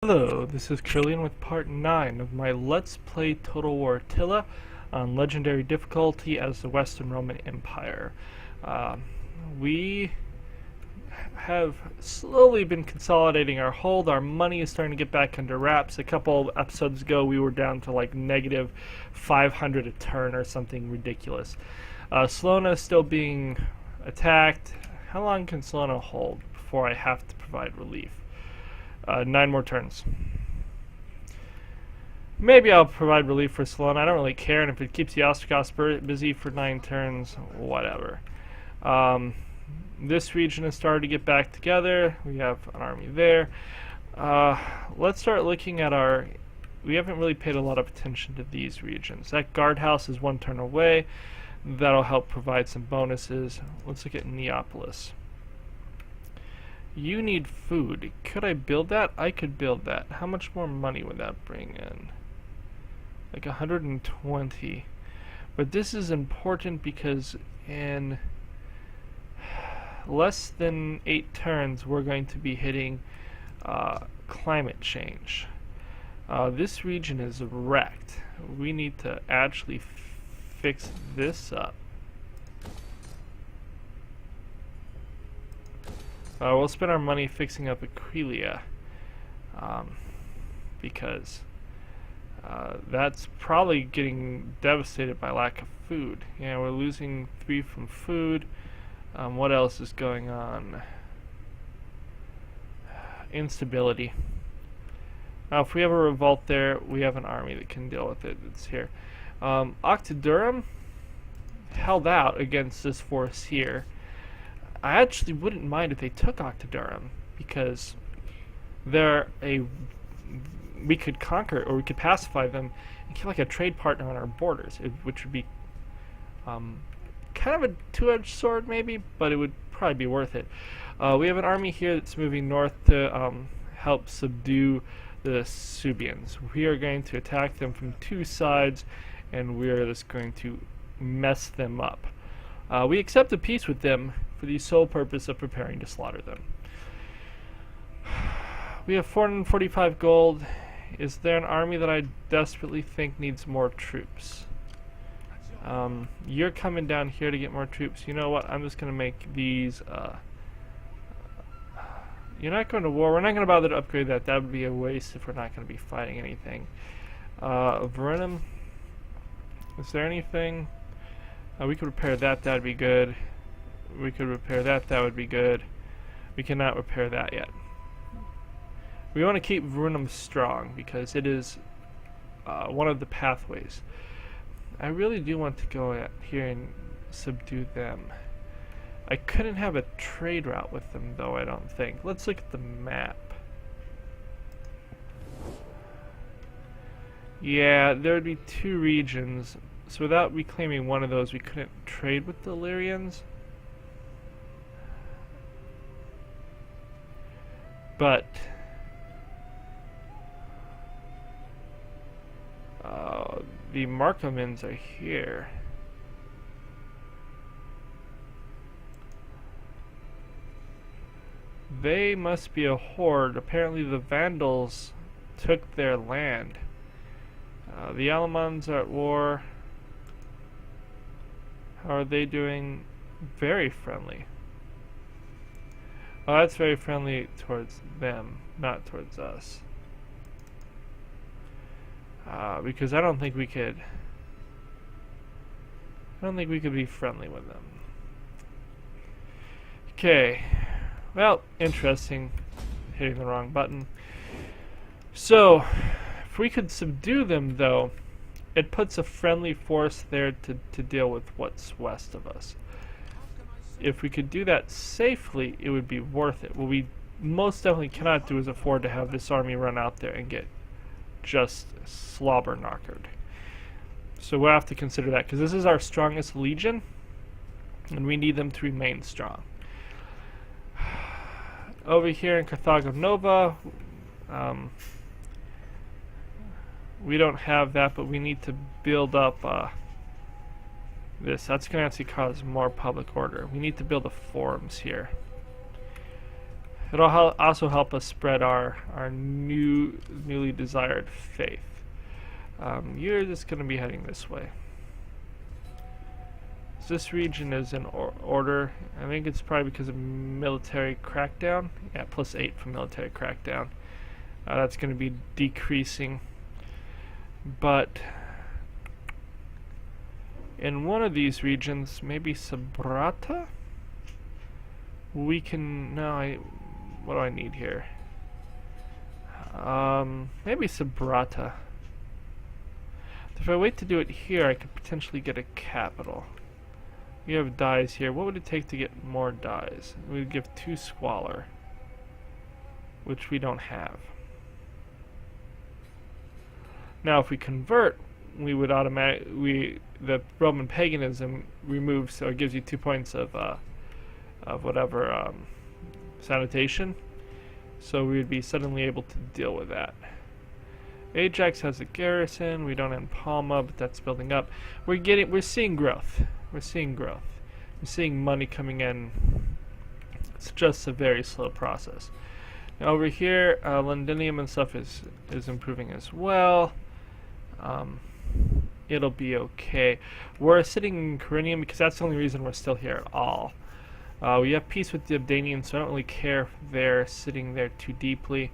Hello, this is Trillian with part 9 of my Let's Play Total War Attila on Legendary difficulty as the Western Roman Empire. We have slowly been consolidating our hold. Our money is starting to get back under wraps. A couple episodes ago we were down to like negative 500 a turn or something ridiculous. Salona is still being attacked. How long can Salona hold before I have to provide relief? 9 more turns. Maybe I'll provide relief for Salona. I don't really care, and if it keeps the Ostrogoths busy for 9 turns, whatever. This region has started to get back together. We have an army there. Let's start looking at our... We haven't really paid a lot of attention to these regions. That guardhouse is 1 turn away. That'll help provide some bonuses. Let's look at Neapolis. You need food. Could I build that? I could build that. How much more money would that bring in? Like 120. But this is important because in less than 8 turns we're going to be hitting climate change. This region is wrecked. We need to actually fix this up. We'll spend our money fixing up Aquileia, because that's probably getting devastated by lack of food. Yeah, we're losing 3 from food. What else is going on? Instability. Now, if we have a revolt there, we have an army that can deal with it. It's here. Octodurum held out against this force here. I actually wouldn't mind if they took Octodurum, because we could conquer, or we could pacify them and keep like a trade partner on our borders, which would be kind of a two-edged sword maybe, but it would probably be worth it. We have an army here that's moving north to help subdue the Suebians. We are going to attack them from 2 sides, and we are just going to mess them up. We accept a peace with them for the sole purpose of preparing to slaughter them. We have 445 gold. Is there an army that I desperately think needs more troops? You're coming down here to get more troops. You know what? I'm just going to make these... You're not going to war. We're not going to bother to upgrade that. That would be a waste if we're not going to be fighting anything. Verenum. Is there anything? We could repair that. That would be good. We could repair that. That would be good. We cannot repair that yet. We want to keep Verenum strong because it is one of the pathways. I really do want to go out here and subdue them. I couldn't have a trade route with them though, I don't think. Let's look at the map. Yeah, there would be 2 regions. So without reclaiming one of those, we couldn't trade with the Illyrians. But the Markomans are here. They must be a horde. Apparently the Vandals took their land. The Alamans are at war. How are they doing? Very friendly. Oh, that's very friendly towards them, not towards us. Because I don't think we could be friendly with them. Okay. Well, interesting. Hitting the wrong button. So, if we could subdue them, though, it puts a friendly force there to deal with what's west of us. If we could do that safely, it would be worth it. What we most definitely cannot do is afford to have this army run out there and get just slobber knockered. So we'll have to consider that, because this is our strongest legion, and we need them to remain strong. Over here in Carthago Nova, we don't have that, but we need to build up this. That's going to actually cause more public order. We need to build the forums here. It'll also help us spread our newly desired faith. You're just going to be heading this way. So this region is in order. I think it's probably because of military crackdown. Yeah, +8 from military crackdown. That's going to be decreasing. But in one of these regions, maybe Sabrata, we can... No, what do I need here? Maybe Sabrata. If I wait to do it here, I could potentially get a capital. We have dyes here. What would it take to get more dyes? We would give 2 squalor, which we don't have. Now, if we convert, we would the Roman paganism removes, so it gives you 2 points of whatever sanitation. So we would be suddenly able to deal with that. Ajax has a garrison. We don't have Palma, but that's building up. We're seeing growth. We're seeing growth. We're seeing money coming in. It's just a very slow process. Now over here, Londinium and stuff is improving as well. It'll be okay. We're sitting in Corinium because that's the only reason we're still here at all. We have peace with the Abdanians, so I don't really care if they're sitting there too deeply.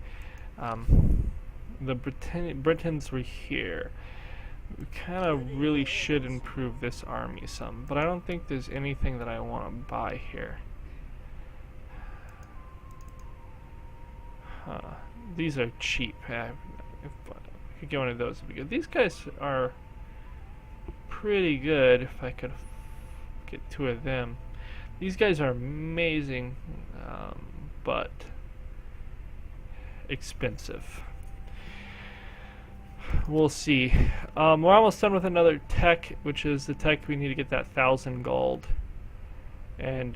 The Britons were here. We kind of really should improve this army some, but I don't think there's anything that I want to buy here. These are cheap. If I could get one of those, would be good. These guys are pretty good. If I could get 2 of them. These guys are amazing, but expensive. We'll see. We're almost done with another tech, which is the tech we need to get that 1,000 gold, and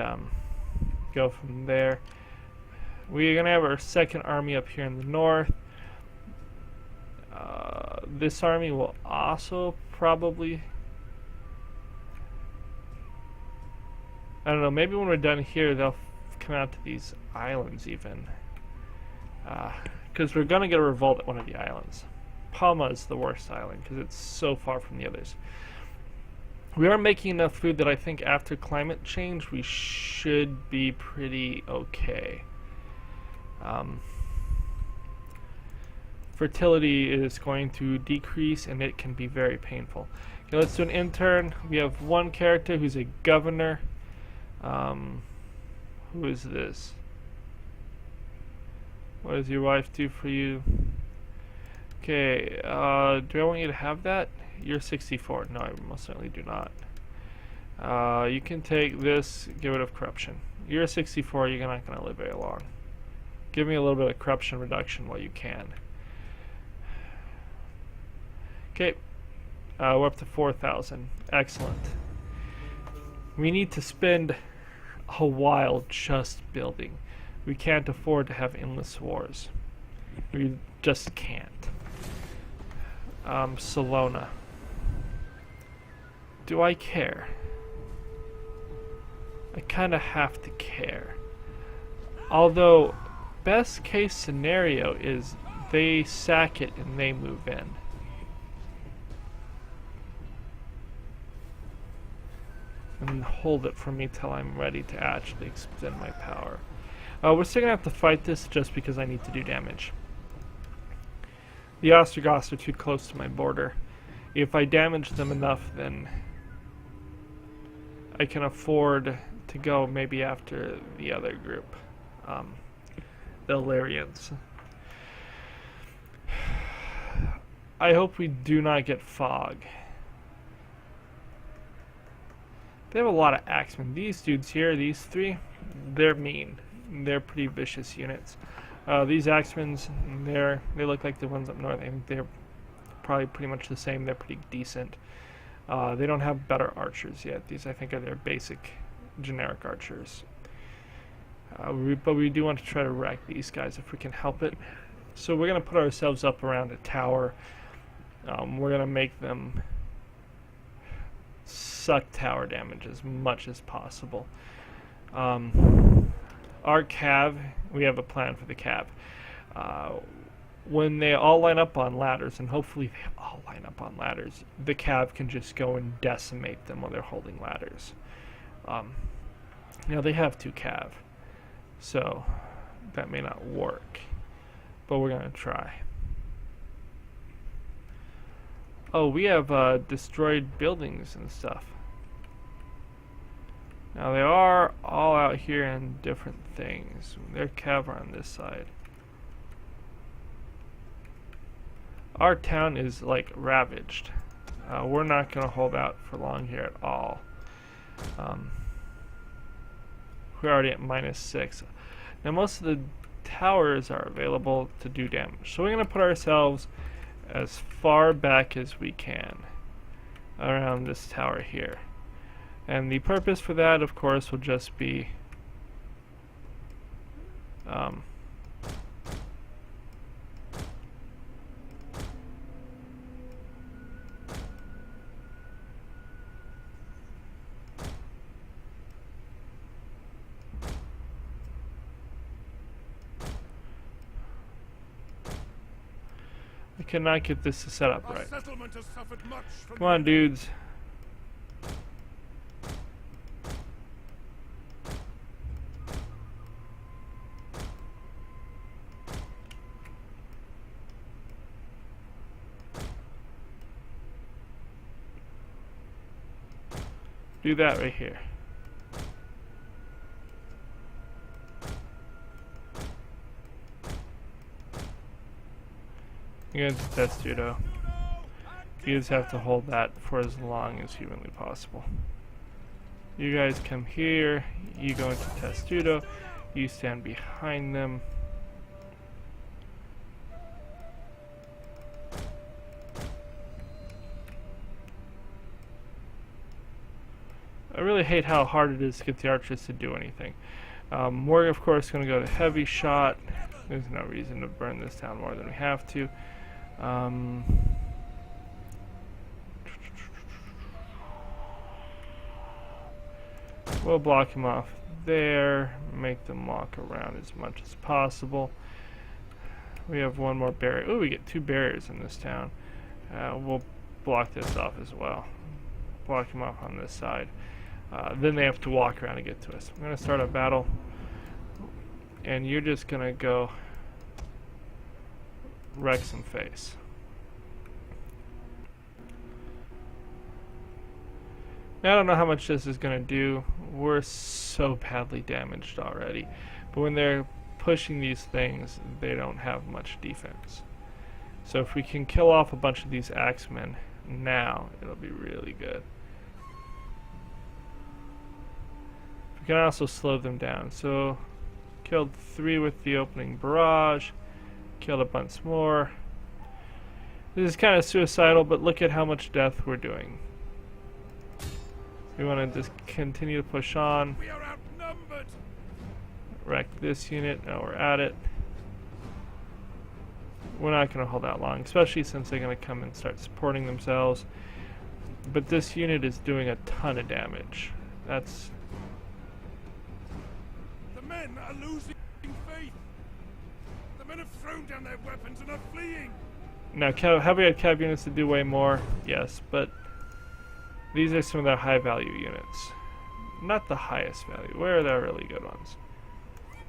go from there. We're gonna have our second army up here in the north. This army will also probably, I don't know, maybe when we're done here they'll come out to these islands even, because we're gonna get a revolt at one of the islands. Palma is the worst island because it's so far from the others. We are making enough food that I think after climate change we should be pretty okay. Fertility is going to decrease and it can be very painful. Okay, let's do an intern. We have one character who's a governor. Who is this? What does your wife do for you? Okay, do I want you to have that? You're 64. No, I most certainly do not. You can take this, get rid of corruption. You're 64, you're not going to live very long. Give me a little bit of corruption reduction while you can. Okay, we're up to 4,000. Excellent. We need to spend a while just building. We can't afford to have endless wars. We just can't. Salona. Do I care? I kind of have to care. Although, best case scenario is they sack it and they move in. And hold it for me till I'm ready to actually extend my power. We're still gonna have to fight this just because I need to do damage. The Ostrogoths are too close to my border. If I damage them enough, then I can afford to go maybe after the other group, the Illyrians. I hope we do not get fog. They have a lot of axemen. These dudes here, these 3, they're mean. They're pretty vicious units. These axemen, they look like the ones up north. I think they're probably pretty much the same. They're pretty decent. They don't have better archers yet. These, I think, are their basic, generic archers. But we do want to try to wreck these guys if we can help it. So we're going to put ourselves up around a tower. We're going to make them suck tower damage as much as possible. our cav, we have a plan for the cav. When they all line up on ladders, and hopefully they all line up on ladders, the cav can just go and decimate them while they're holding ladders. Now they have 2 cav, so that may not work, but we're gonna try. Oh, we have destroyed buildings and stuff. Now they are all out here in different things. Their cav are on this side. Our town is like ravaged. We're not going to hold out for long here at all. We're already at -6. Now most of the towers are available to do damage, so we're going to put ourselves as far back as we can around this tower here. And the purpose for that, of course, will just be I cannot get this to set up right. Come on, dudes. Do that right here. You guys test judo. You just have to hold that for as long as humanly possible. You guys come here, you go into test judo, you stand behind them. I really hate how hard it is to get the archers to do anything. We're of course going to go to heavy shot. There's no reason to burn this down more than we have to. We'll block him off there, make them walk around as much as possible. We have one more barrier. Oh, we get 2 barriers in this town. We'll block this off as well. Block him off on this side. Then they have to walk around and get to us. I'm going to start a battle, and you're just going to go wreck some face. Now, I don't know how much this is going to do. We're so badly damaged already. But when they're pushing these things, they don't have much defense. So if we can kill off a bunch of these axemen now, it'll be really good. We can also slow them down. So, killed 3 with the opening barrage. Killed a bunch more. This is kind of suicidal, but look at how much death we're doing. We want to just continue to push on. We are outnumbered. Wreck this unit. Now we're at it. We're not going to hold out long, especially since they're going to come and start supporting themselves. But this unit is doing a ton of damage. That's... The men are losing faith. The men have thrown down their weapons and are fleeing. Now, have we had cav units to do way more? Yes, but these are some of their high value units. Not the highest value. Where are the really good ones?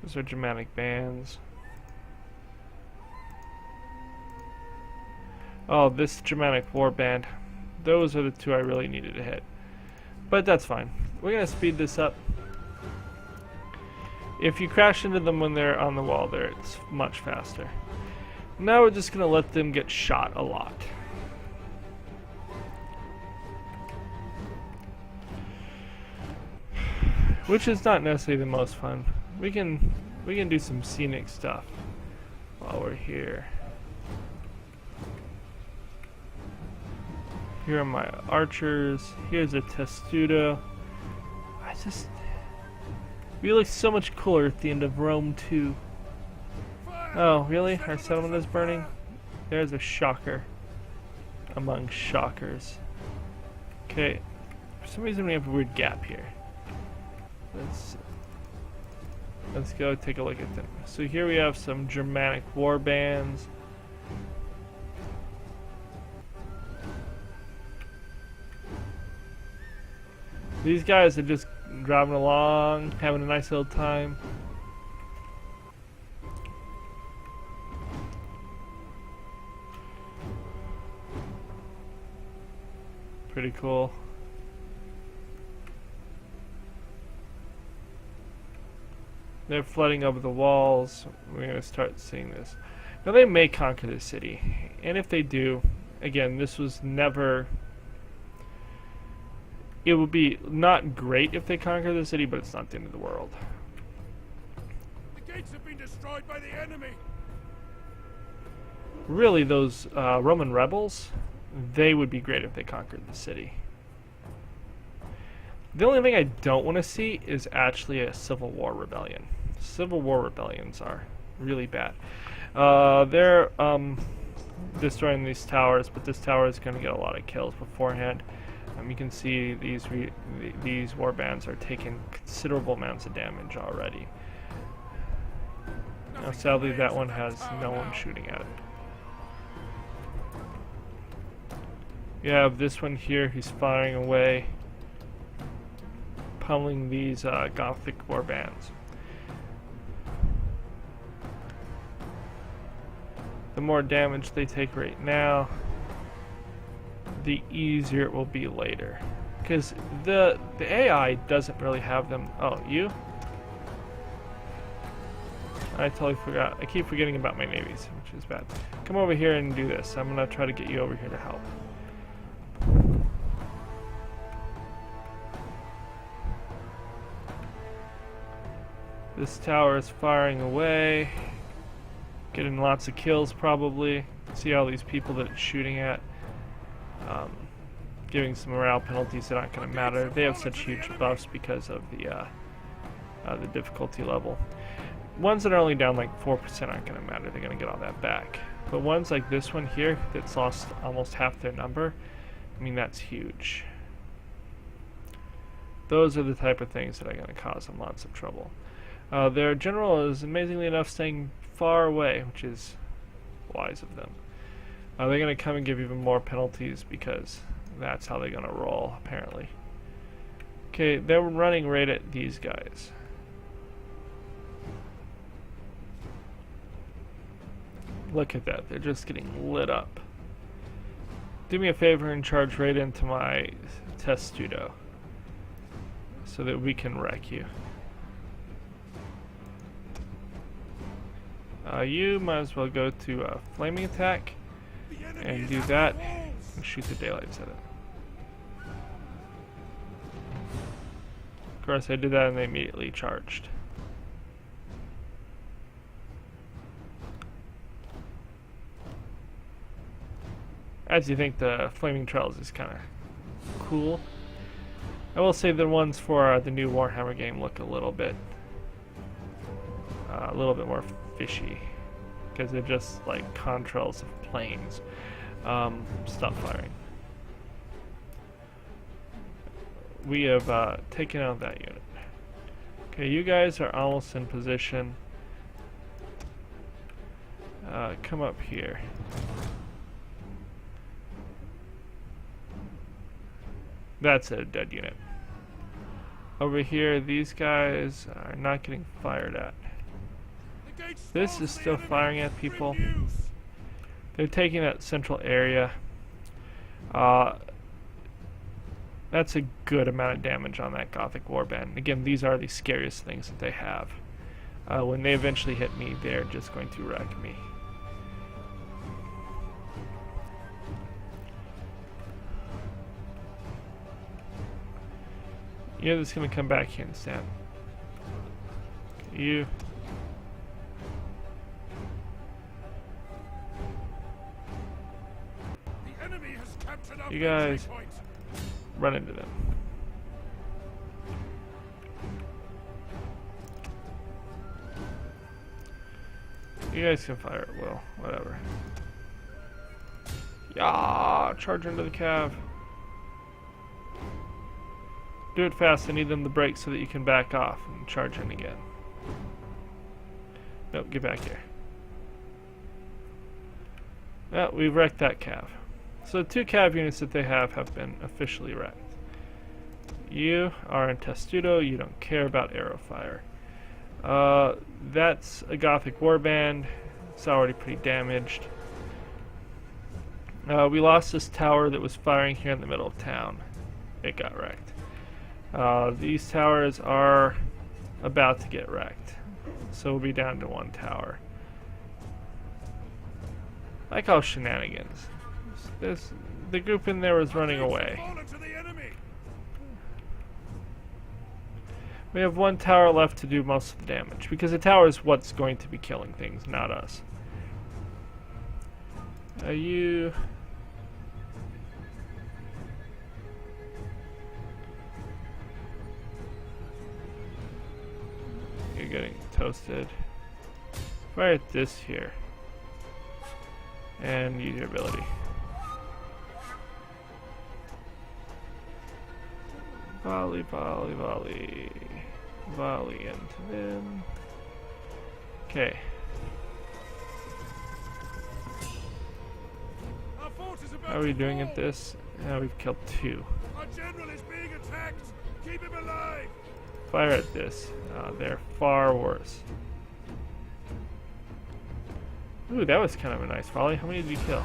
Those are Germanic bands. Oh, this Germanic war band. Those are the 2 I really needed to hit. But that's fine. We're going to speed this up. If you crash into them when they're on the wall there, it's much faster. Now we're just going to let them get shot a lot. Which is not necessarily the most fun. We can do some scenic stuff while we're here. Here are my archers. Here's a testudo. We look so much cooler at the end of Rome 2. Oh, really? Our settlement is burning? There's a shocker among shockers. Okay. For some reason we have a weird gap here. Let's see. Let's go take a look at them. So here we have some Germanic war bands. These guys are just driving along, having a nice little time. Pretty cool. They're flooding over the walls. We're going to start seeing this. Now they may conquer the city. And if they do, again, this was never... It would be not great if they conquer the city, but it's not the end of the world. The gates have been destroyed by the enemy. Really, those Roman rebels, they would be great if they conquered the city. The only thing I don't want to see is actually a civil war rebellion. Civil war rebellions are really bad. They're destroying these towers, but this tower is going to get a lot of kills beforehand. You can see these war bands are taking considerable amounts of damage already. Now, sadly, that one has no one shooting at it. You have this one here, he's firing away, pummeling these Gothic war bands. The more damage they take right now, the easier it will be later. Because the AI doesn't really have them. Oh, you? I totally forgot. I keep forgetting about my navies, which is bad. Come over here and do this. I'm going to try to get you over here to help. This tower is firing away. Getting lots of kills probably. See all these people that it's shooting at. Giving some morale penalties that aren't going to matter. They have such huge buffs because of the difficulty level. Ones that are only down like 4% aren't going to matter. They're going to get all that back. But ones like this one here that's lost almost half their number, I mean, that's huge. Those are the type of things that are going to cause them lots of trouble. Their general is amazingly enough staying far away, which is wise of them. They're going to come and give even more penalties because that's how they're going to roll, apparently. Okay, they're running right at these guys. Look at that, they're just getting lit up. Do me a favor and charge right into my testudo so that we can wreck you. You might as well go to flaming attack and do that and shoot the daylights at it. Of course, I did that and they immediately charged. As you think, the flaming trails is kind of cool. I will say the ones for the new Warhammer game look a little bit more fishy because they're just like contrails of planes. Stop firing. We have taken out that unit. Okay, you guys are almost in position. Come up here. That's a dead unit. Over here, these guys are not getting fired at. This is still firing at people. They're taking that central area. That's a good amount of damage on that Gothic warband. Again, these are the scariest things that they have. When they eventually hit me, they're just going to wreck me. You're just going to come back here and stand. You. The enemy has captured our You guys victory point. run into them. You guys can fire at will, whatever. Yeah, charge into the cav. Do it fast. I need them to break so that you can back off and charge in again. Nope, get back here. Well, we've wrecked that cav. So 2 cav units that they have been officially wrecked. You are in Testudo, you don't care about arrow fire. That's a Gothic warband. It's already pretty damaged. We lost this tower that was firing here in the middle of town. It got wrecked. These towers are about to get wrecked. So we'll be down to 1 tower. Like all shenanigans. The group in there was running away. We have 1 tower left to do most of the damage, because the tower is what's going to be killing things, not us. Are you... You're getting toasted. Fire at this here. And use your ability. Volley, volley, volley. Volley into them. Okay. How are we doing at this? We've killed 2. Our general is being attacked. Keep him alive. Fire at this. They're far worse. Ooh, that was kind of a nice volley. How many did you kill?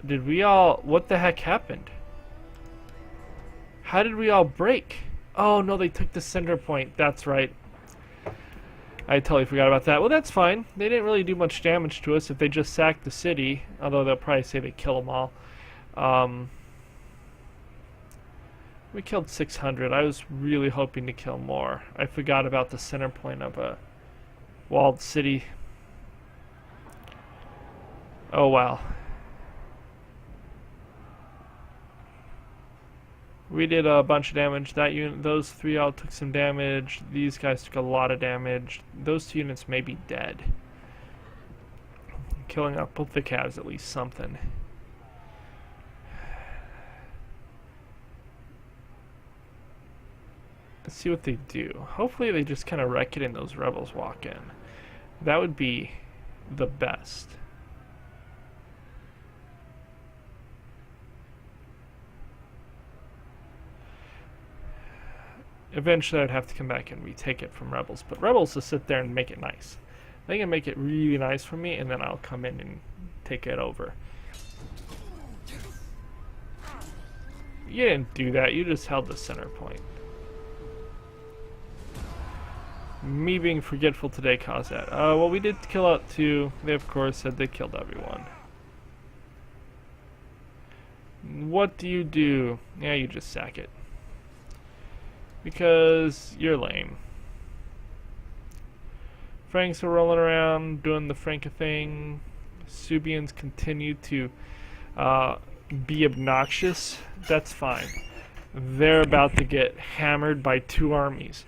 Did we all... What the heck happened? How did we all break? Oh, no, they took the center point. That's right. I totally forgot about that. Well, that's fine. They didn't really do much damage to us if they just sacked the city. Although they'll probably say they kill them all. We killed 600. I was really hoping to kill more. I forgot about the center point of a walled city. Oh, wow. We did a bunch of damage. That unit, those 3 all took some damage. These guys took a lot of damage. Those 2 units may be dead. Killing up both the calves, at least something. Let's see what they do. Hopefully they just kind of wreck it and those rebels walk in. That would be the best. Eventually I'd have to come back and retake it from rebels, but rebels will sit there and make it nice. They can make it really nice for me, and then I'll come in and take it over. You didn't do that, you just held the center point. Me being forgetful today caused that. Well, we did kill out 2. They of course said they killed everyone. What do? Yeah, you just sack it. Because you're lame. Franks are rolling around doing the Franca thing. Subians continue to be obnoxious. That's fine. They're about to get hammered by 2 armies.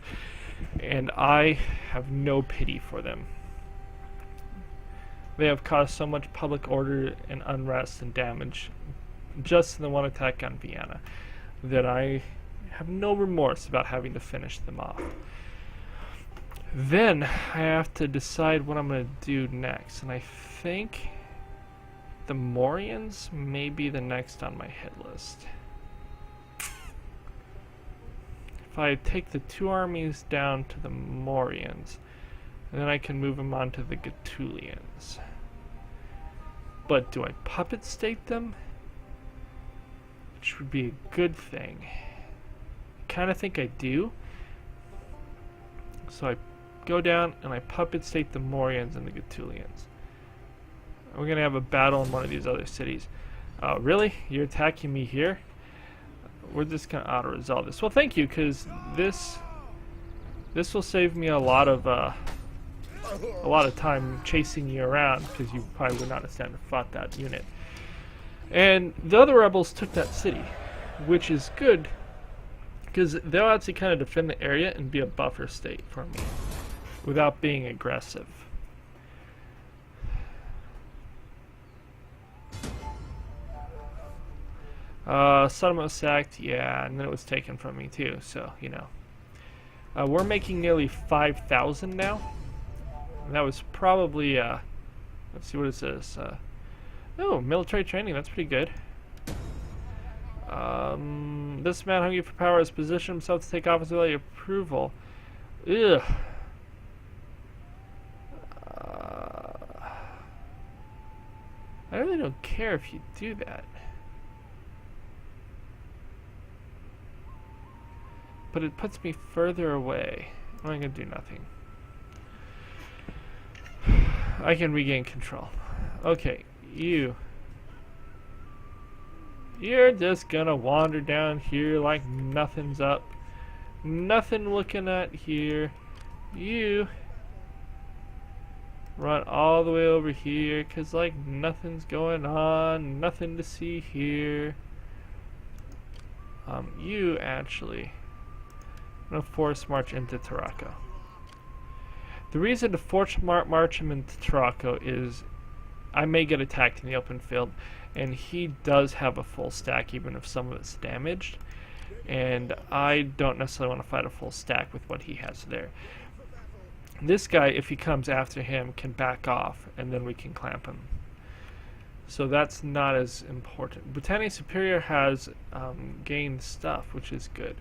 And I have no pity for them. They have caused so much public order and unrest and damage just in the 1 attack on Vienna that I have no remorse about having to finish them off. Then I have to decide what I'm going to do next, and I think the Morians may be the next on my hit list. If I take the 2 armies down to the Morians, then I can move them on to the Gaetulians. But do I puppet state them? Which would be a good thing. I kind of think I do. So I go down and I puppet state the Morians and the Gaetulians. We're going to have a battle in one of these other cities. Really? You're attacking me here? We're just going to auto-resolve this. Well, thank you, because this will save me a lot of time chasing you around, because you probably would not have stand and fought that unit. And the other rebels took that city, which is good, because they'll actually kind of defend the area and be a buffer state for me, without being aggressive. Sodom was sacked, yeah, and then it was taken from me too, so, you know. We're making nearly 5,000 now. And that was probably, let's see, what is this? Oh, military training, that's pretty good. This man hungry for power has positioned himself to take office without your approval. Ugh. I really don't care if you do that. But it puts me further away. I'm gonna do nothing. I can regain control. Okay, you're just gonna wander down here like nothing's up. Nothing looking at here. You run all the way over here, cause like nothing's going on, nothing to see here. You actually, I'm gonna force march into Tarraco. The reason to force march him into Tarraco is I may get attacked in the open field, and he does have a full stack even if some of it's damaged, and I don't necessarily want to fight a full stack with what he has there. This guy, if he comes after him, can back off, and then we can clamp him. So that's not as important. Britannia Superior has gained stuff, which is good.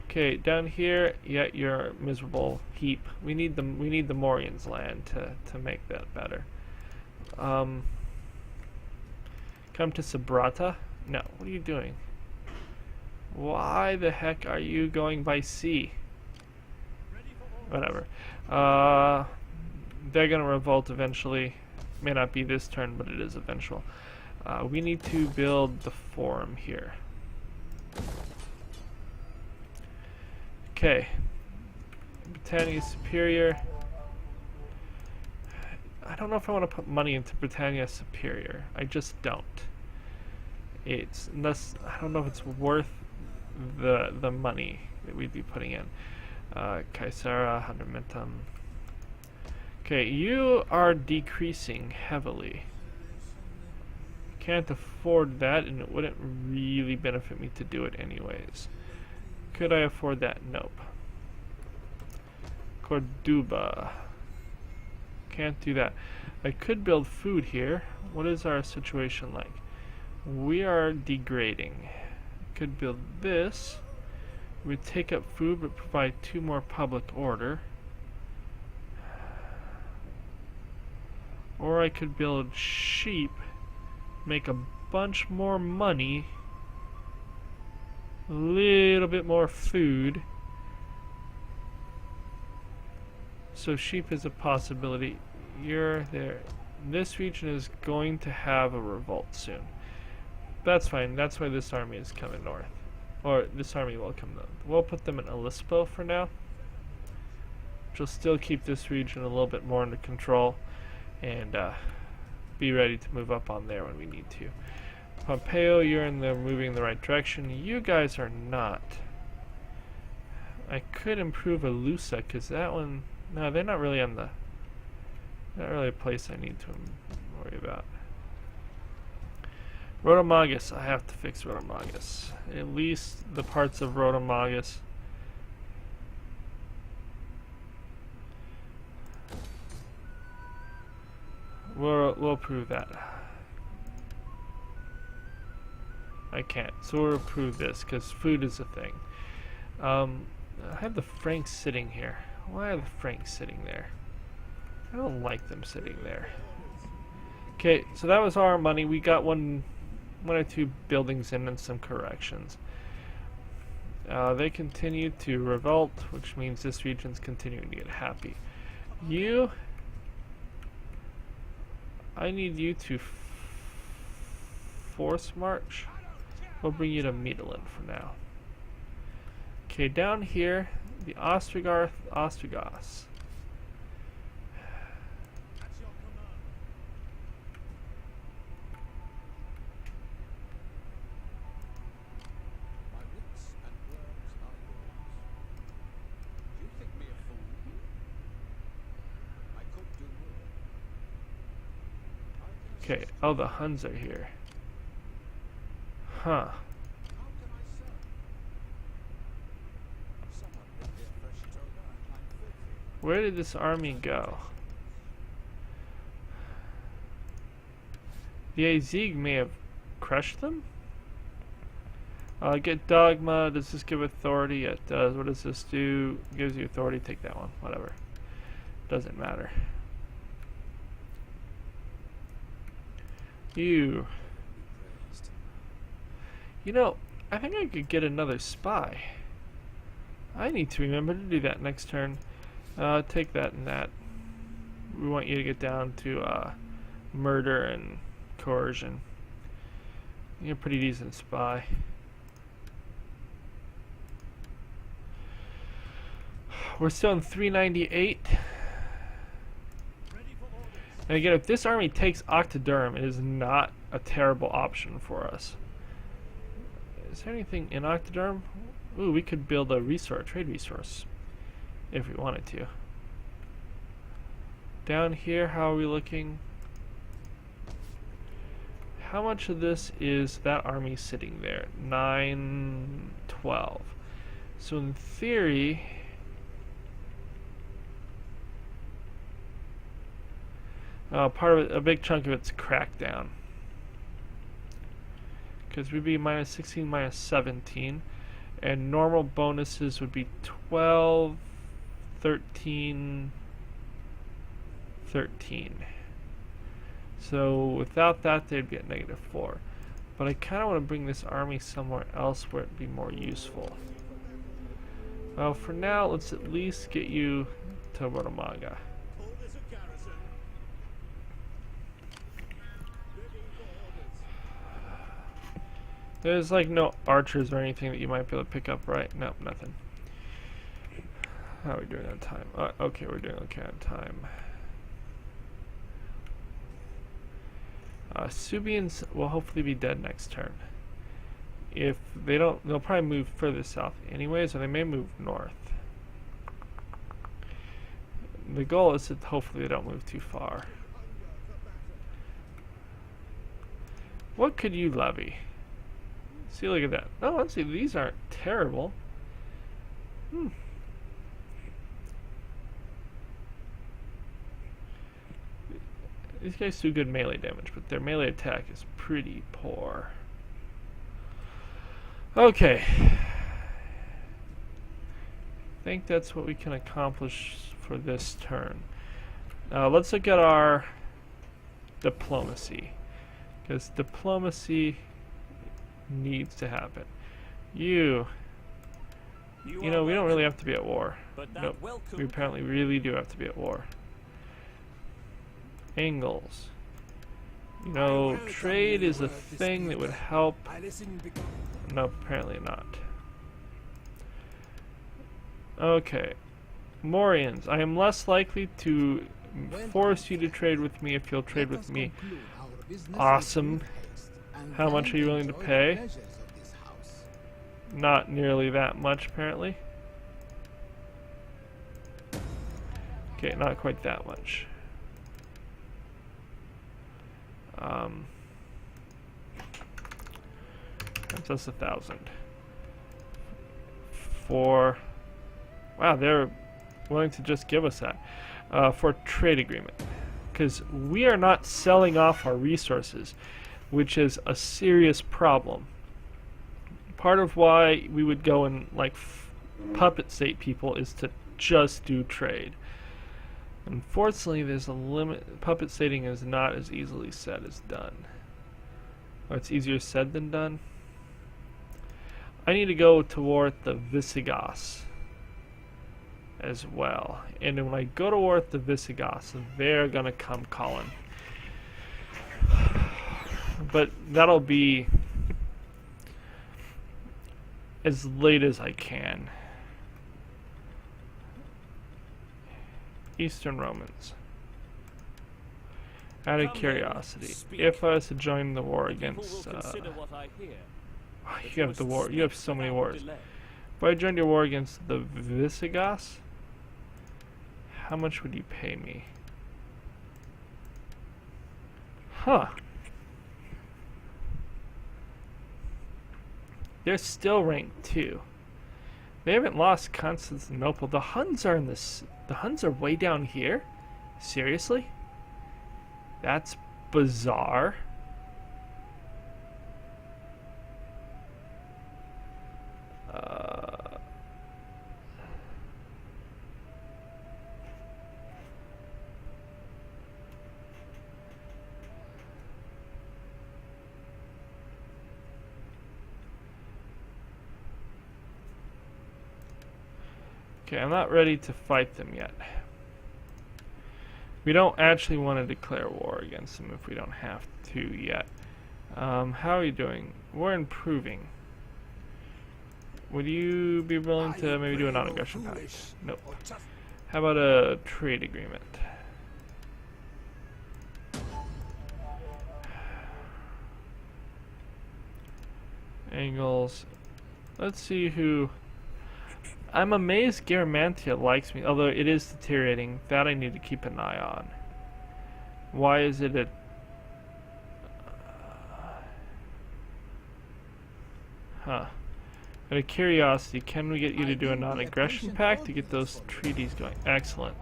Okay, down here, yeah, you're a miserable heap. We need the Morians' land to make that better. Come to Sabrata? No, what are you doing? Why the heck are you going by sea? Whatever. They're gonna revolt eventually. May not be this turn, but it is eventual. We need to build the forum here. Okay. Britannia Superior. I don't know if I want to put money into Britannia Superior. I just don't. It's unless I don't know if it's worth the money that we'd be putting in. Caesarea, Hundermentum. Okay, you are decreasing heavily. Can't afford that, and it wouldn't really benefit me to do it anyways. Could I afford that? Nope. Corduba. Can't do that. I could build food here. What is our situation like? We are degrading. Could build this. We take up food but provide 2 more public order. Or I could build sheep, make a bunch more money, a little bit more food. So sheep is a possibility. You're there. This region is going to have a revolt soon. That's fine. That's why this army is coming north. Or this army will come north. We'll put them in Alispo for now. Which will still keep this region a little bit more under control. And be ready to move up on there when we need to. Pompeo, you're moving in the right direction. You guys are not. I could improve Alusa, because that one... No, they're not really on the... Not really a place I need to worry about. Rotomagus, I have to fix Rotomagus. At least the parts of Rotomagus. We'll prove that. I can't, so we'll approve this, because food is a thing. I have the Franks sitting here. Why are the Franks sitting there? I don't like them sitting there. Okay, so that was our money. We got one or two buildings in and some corrections. They continue to revolt, which means this region's continuing to get happy. You... I need you to force march. We'll bring you to Midland for now. Okay, down here, the Ostrogoths. Okay, oh, the Huns are here. Huh. Where did this army go? The AZ may have crushed them? Get Dogma. Does this give authority? It does. What does this do? Gives you authority. Take that one. Whatever. Doesn't matter. You. You know, I think I could get another spy. I need to remember to do that next turn. Take that and that. We want you to get down to murder and coercion. You're a pretty decent spy. We're still in 398. And again, if this army takes Octoderm, it is not a terrible option for us. Is there anything in Octoderm? Ooh, we could build a trade resource, if we wanted to. Down here, how are we looking? How much of this is that army sitting there? 9, 12. So in theory, part of it, a big chunk of it's cracked down. Because we'd be minus 16, minus 17. And normal bonuses would be 12, 13, 13. So without that, they'd be at -4. But I kind of want to bring this army somewhere else where it'd be more useful. Well, for now, let's at least get you to Rotomaga. There's like no archers or anything that you might be able to pick up, right? Nope, nothing. How are we doing on time? Okay, we're doing okay on time. Subians will hopefully be dead next turn. If they don't, they'll probably move further south anyways, or they may move north. The goal is that hopefully they don't move too far. What could you levy? See, look at that. Oh, let's see, these aren't terrible. These guys do good melee damage, but their melee attack is pretty poor. Okay. I think that's what we can accomplish for this turn. Let's look at our diplomacy. Because diplomacy needs to happen. You know, we don't really have to be at war. Nope. We apparently really do have to be at war. Angles. You know, trade is a thing that would help. No, apparently not. Okay. Morians. I am less likely to force you to trade with me if you'll trade with me. Awesome. How much are you willing to pay? Not nearly that much, apparently. Okay, not quite that much. That's us 1,000. For wow, they're willing to just give us that for a trade agreement, because we are not selling off our resources, which is a serious problem. Part of why we would go and like puppet state people is to just do trade. Unfortunately, there's a limit. Puppet stating is not as easily said as done. Or it's easier said than done. I need to go toward the Visigoths as well. And when I go toward the Visigoths, they're gonna come calling. But that'll be as late as I can. Eastern Romans. Out of curiosity, if I was to join the war against, you have the war. You have so many wars. If I joined your war against the Visigoths, how much would you pay me? Huh. They're still ranked 2. They haven't lost Constantinople. The Huns are in this. The Huns are way down here? Seriously? That's bizarre. Okay, I'm not ready to fight them yet. We don't actually want to declare war against them if we don't have to yet. How are you doing? We're improving. Would you be willing to maybe do a non-aggression pact? Nope. How about a trade agreement? Angles. Let's see who... I'm amazed Garamantia likes me, although it is deteriorating. That I need to keep an eye on. Why is it a... Huh. Out of curiosity, can we get you to do a non-aggression pact to get those treaties going? Excellent.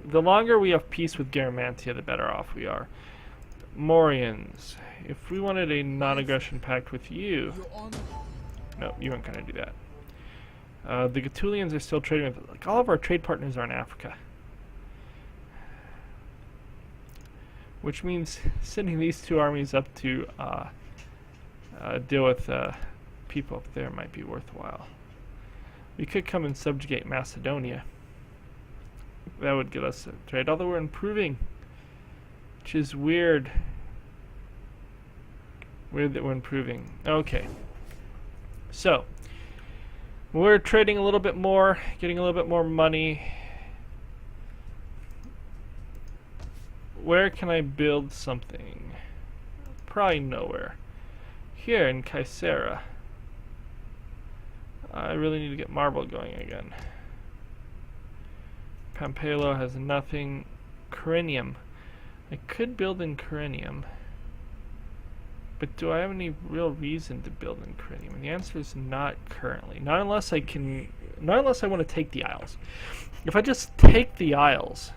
The longer we have peace with Garamantia, the better off we are. Morians. If we wanted a non-aggression pact with you... No, you weren't going to do that. The Gaetulians are still trading with... Like, all of our trade partners are in Africa. Which means sending these two armies up to deal with people up there might be worthwhile. We could come and subjugate Macedonia. That would get us a trade, although we're improving. Which is weird. Weird that we're improving. Okay. So, we're trading a little bit more, getting a little bit more money. Where can I build something? Probably nowhere. Here in Caesarea. I really need to get marble going again. Pampelo has nothing. Corinium. I could build in Corinium. But do I have any real reason to build in Corinium? And the answer is not currently. Not unless I want to take the Isles. If I just take the Isles,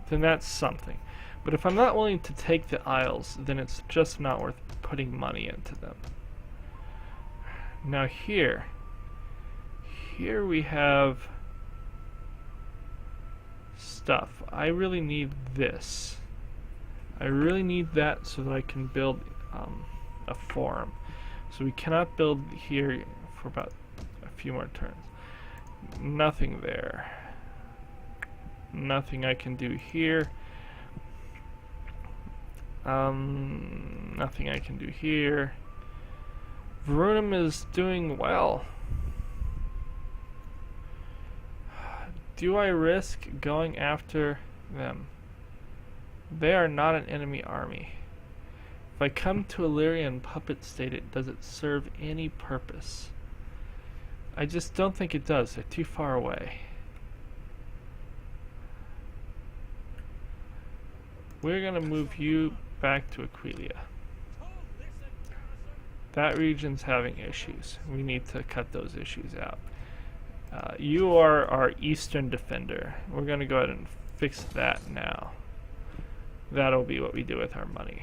then that's something. But if I'm not willing to take the Isles, then it's just not worth putting money into them. Now here we have stuff. I really need this. I really need that so that I can build a forum. So we cannot build here for about a few more turns. Nothing there. Nothing I can do here. Nothing I can do here. Verunum is doing well. Do I risk going after them? They are not an enemy army. If I come to Illyrian puppet state, does it serve any purpose? I just don't think it does. They're too far away. We're gonna move you back to Aquileia. That region's having issues. We need to cut those issues out. You are our eastern defender. We're gonna go ahead and fix that now. That'll be what we do with our money.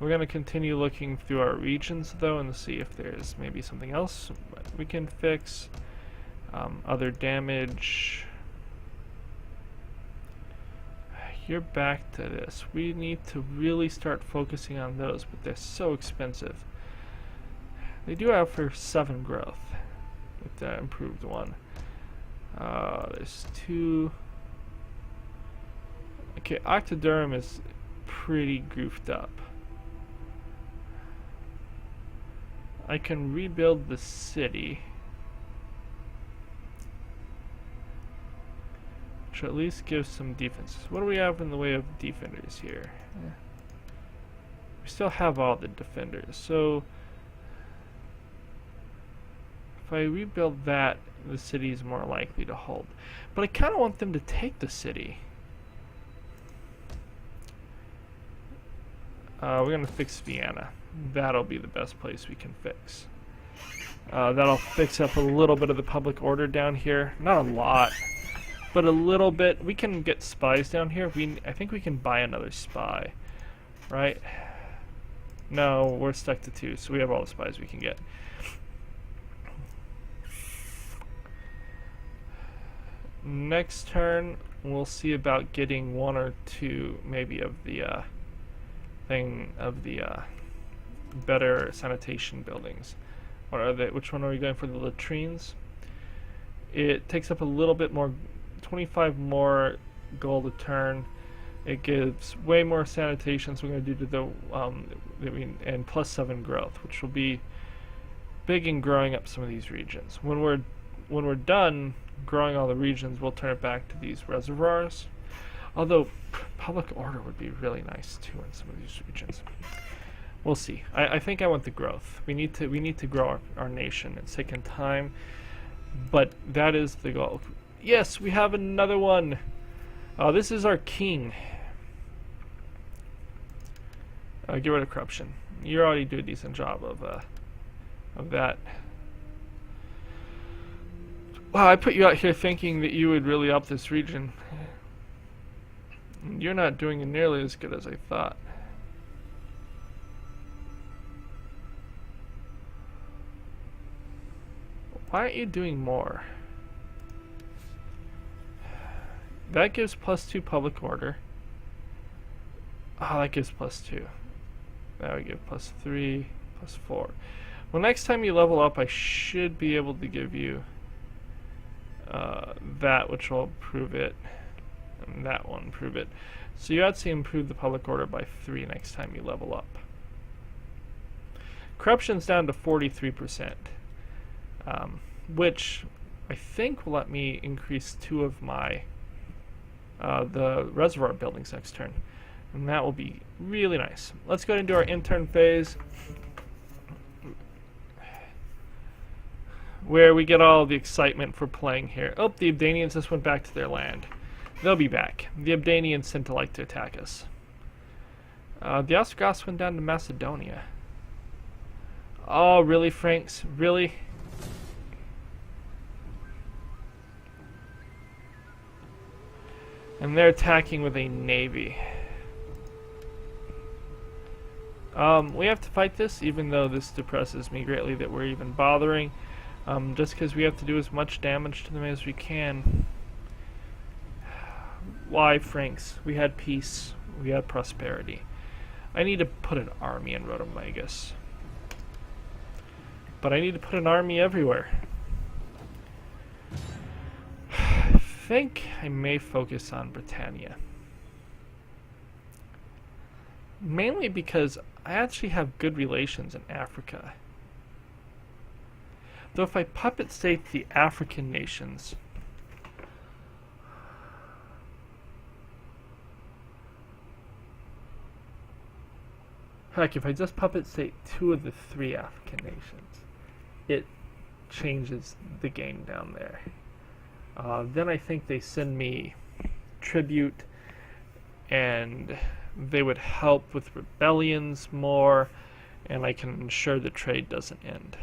We're going to continue looking through our regions though and see if there's maybe something else we can fix. Other damage. You're back to this. We need to really start focusing on those, but they're so expensive. They do have for 7 growth with that improved one. There's 2. Okay, Octodurum is pretty goofed up. I can rebuild the city, which at least gives some defenses. What do we have in the way of defenders here? We still have all the defenders, so if I rebuild that, the city is more likely to hold. But I kind of want them to take the city. We're going to fix Vienna. That'll be the best place we can fix. That'll fix up a little bit of the public order down here. Not a lot, but a little bit. We can get spies down here. I think we can buy another spy, right? No, we're stuck to 2, so we have all the spies we can get. Next turn, we'll see about getting 1 or 2, maybe, of the better sanitation buildings. What are they? Which one are we going for? The latrines? It takes up a little bit more, 25 more gold a turn. It gives way more sanitation, so we're going to do to the and plus 7 growth, which will be big in growing up some of these regions. When we're done growing all the regions, we'll turn it back to these reservoirs. Although public order would be really nice too in some of these regions. We'll see. I think I want the growth. We need to grow our nation. It's taken time, but that is the goal. Yes, we have another one. This is our king. Get rid of corruption. You already do a decent job of that. Wow, I put you out here thinking that you would really help this region. You're not doing it nearly as good as I thought. Why aren't you doing more? That gives +2 public order. Oh, that gives +2. That would give +3, +4. Well, next time you level up, I should be able to give you that, which will improve it, and that one improve it. So you actually improve the public order by 3 next time you level up. Corruption's down to 43%, which I think will let me increase 2 of my the reservoir buildings next turn, and that will be really nice. Let's go into our intern phase, where we get all the excitement for playing here. Oh, the Abdanians just went back to their land. They'll be back. The Abdanians tend to like to attack us. The Ostrogoths went down to Macedonia. Oh, really, Franks? Really? And they're attacking with a navy. We have to fight this, even though this depresses me greatly that we're even bothering. Just because we have to do as much damage to them as we can. Why, Franks? We had peace. We had prosperity. I need to put an army in Rhodomagus. But I need to put an army everywhere. I think I may focus on Britannia. Mainly because I actually have good relations in Africa. Though if I puppet state the African nations, heck, if I just puppet state 2 of the 3 African nations, it changes the game down there. Then I think they send me tribute, and they would help with rebellions more, and I can ensure the trade doesn't end.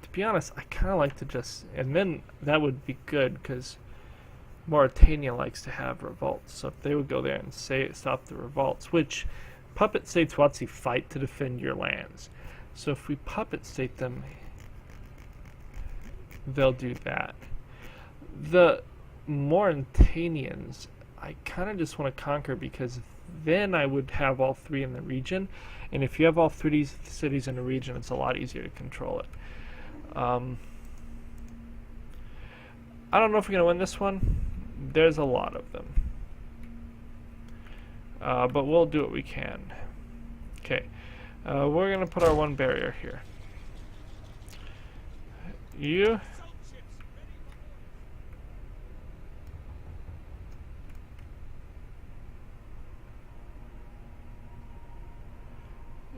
To be honest, I kind of like to just, and then that would be good because Mauritania likes to have revolts, so if they would go there and stop the revolts, which puppet states will actually fight to defend your lands. So if we puppet state them, they'll do that. The Mauritanians, I kind of just want to conquer because then I would have all 3 in the region, and if you have all 3 cities in a region, it's a lot easier to control it. I don't know if we're going to win this one. There's a lot of them. But we'll do what we can. Okay. We're going to put our 1 barrier here.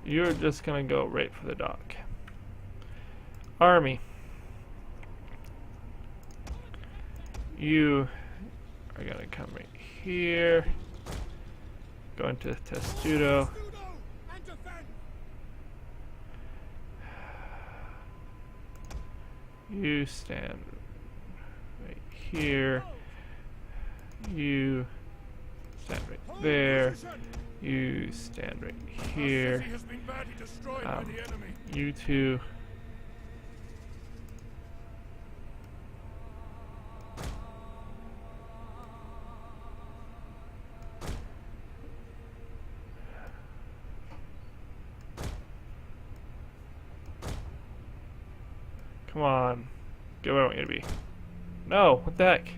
You're just going to go right for the dock. Army. You are going to come right here. Go into Testudo. You stand right here. You stand right there. You stand right here. You 2. Come on. Go where I want you to be. No, what the heck?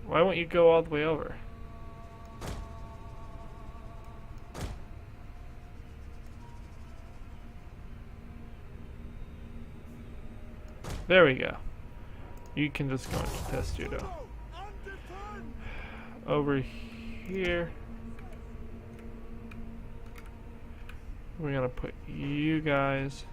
Why won't you go all the way over? There we go. You can just go into Testudo. Over here. We're gonna put you guys.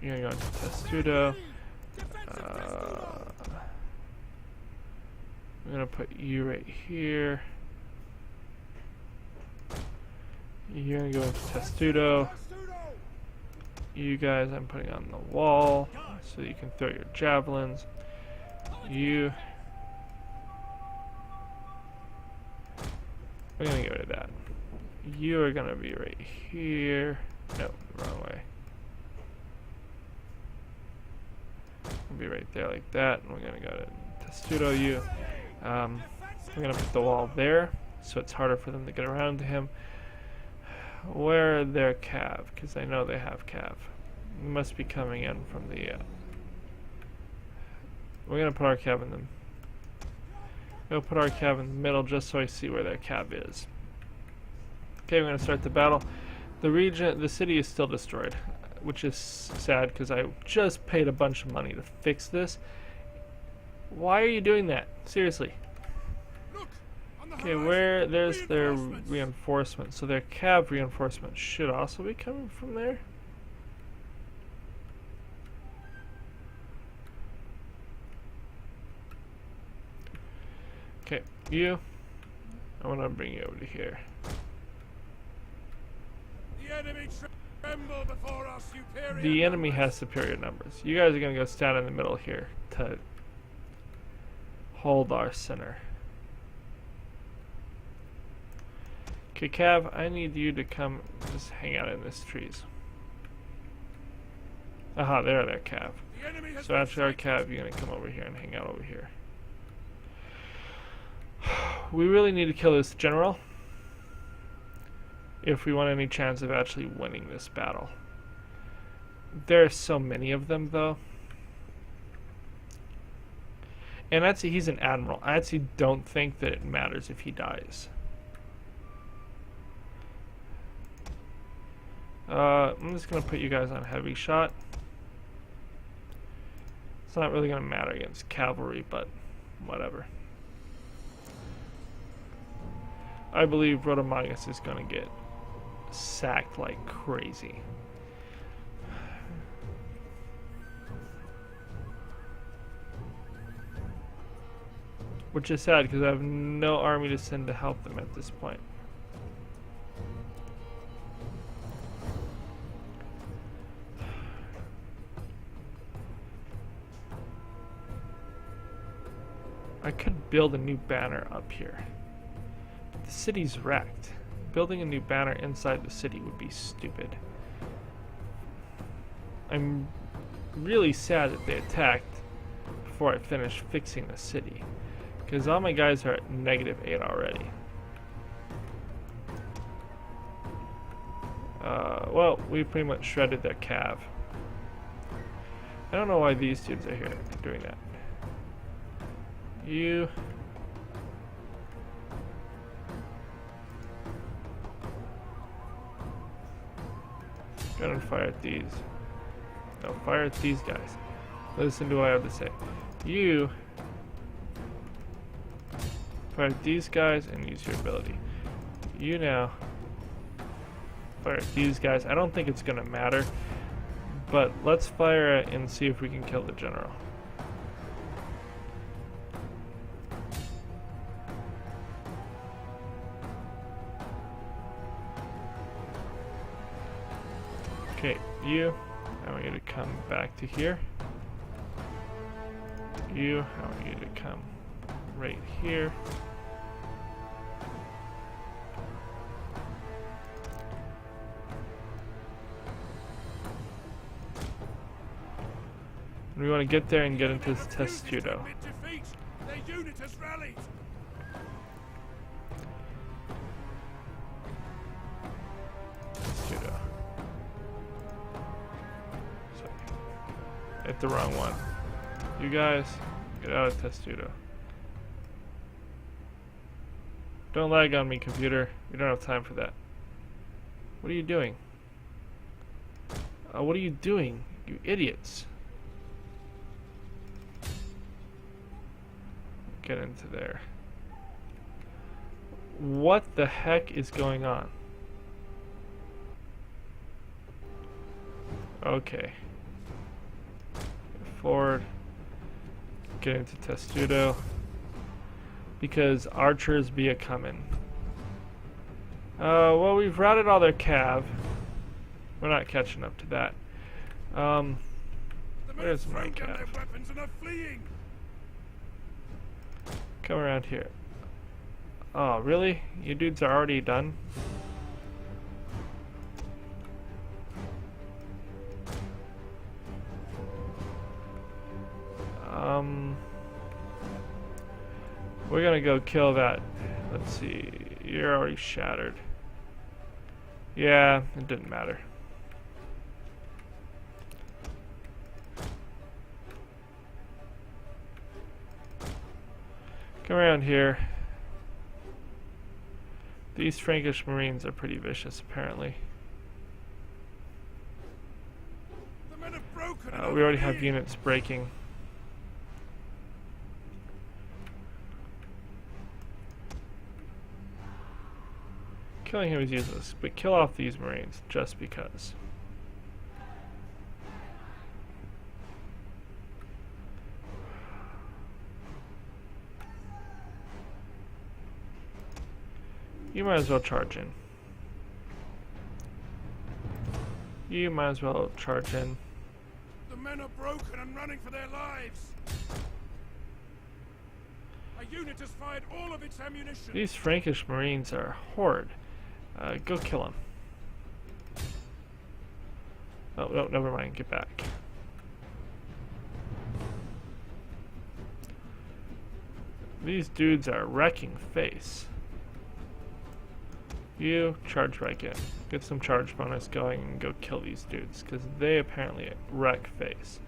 You're gonna go into Testudo. I'm gonna put you right here. You're gonna go into Testudo. You guys I'm putting on the wall so you can throw your javelins. You. We're gonna get rid of that. You are gonna be right here. No, wrong way. We'll be right there like that. And we're gonna go to Testudo you. We're gonna put the wall there so it's harder for them to get around to him. Where are their cav? Because I know they have cav. They must be coming in from the. We're gonna put our cav in them. We'll put our cav in the middle just so I see where their cav is. Okay, we're gonna start the battle. The city is still destroyed, which is sad because I just paid a bunch of money to fix this. Why are you doing that? Seriously. Okay, where there's their reinforcement. So their cav reinforcement should also be coming from there. Okay, you. I want to bring you over to here. The enemy tremble before our superior The enemy numbers. has superior numbers. You guys are going to go stand in the middle here to hold our center. Okay, Cav, I need you to come just hang out in these trees. Aha, there, Cav. The enemy has So been after our sighted. Cav, you're gonna come over here and hang out over here. We really need to kill this general if we want any chance of actually winning this battle. There are so many of them, though. And actually, he's an admiral. I actually don't think that it matters if he dies. I'm just going to put you guys on heavy shot. It's not really going to matter against cavalry, but whatever. I believe Rhodomagus is going to get sacked like crazy. Which is sad because I have no army to send to help them at this point. I could build a new banner up here. The city's wrecked. Building a new banner inside the city would be stupid. I'm really sad that they attacked before I finished fixing the city, because all my guys are at -8 already. Well, we pretty much shredded their cav. I don't know why these dudes are here doing that. You. Go and fire at these. No, fire at these guys. Listen to what I have to say. You. Fire at these guys and use your ability. You now. Fire at these guys. I don't think it's gonna matter. But let's fire it and see if we can kill the general. Okay, you, I want you to come back to here. You, I want you to come right here. We want to get there and get into this Testudo. Their unit has rallied. Hit the wrong one. You guys, get out of Testudo. Don't lag on me, computer. We don't have time for that. What are you doing? What are you doing, you idiots? Get into there. What the heck is going on? Okay. Forward. Get into Testudo. Because archers be a coming. Well, we've routed all their cav. We're not catching up to that. Where's my cav? Come around here. Oh, really? You dudes are already done? We're gonna go kill that. Let's see. You're already shattered. Yeah, it didn't matter. Come around here. These Frankish Marines are pretty vicious, apparently. We already have units breaking. Killing him is useless, but kill off these Marines just because. You might as well charge in. You might as well charge in. The men are broken and running for their lives. A unit has fired all of its ammunition. These Frankish Marines are horrid. Go kill them. Oh, no, never mind. Get back. These dudes are wrecking face. You charge back in. Get some charge bonus going and go kill these dudes, because they apparently wreck face.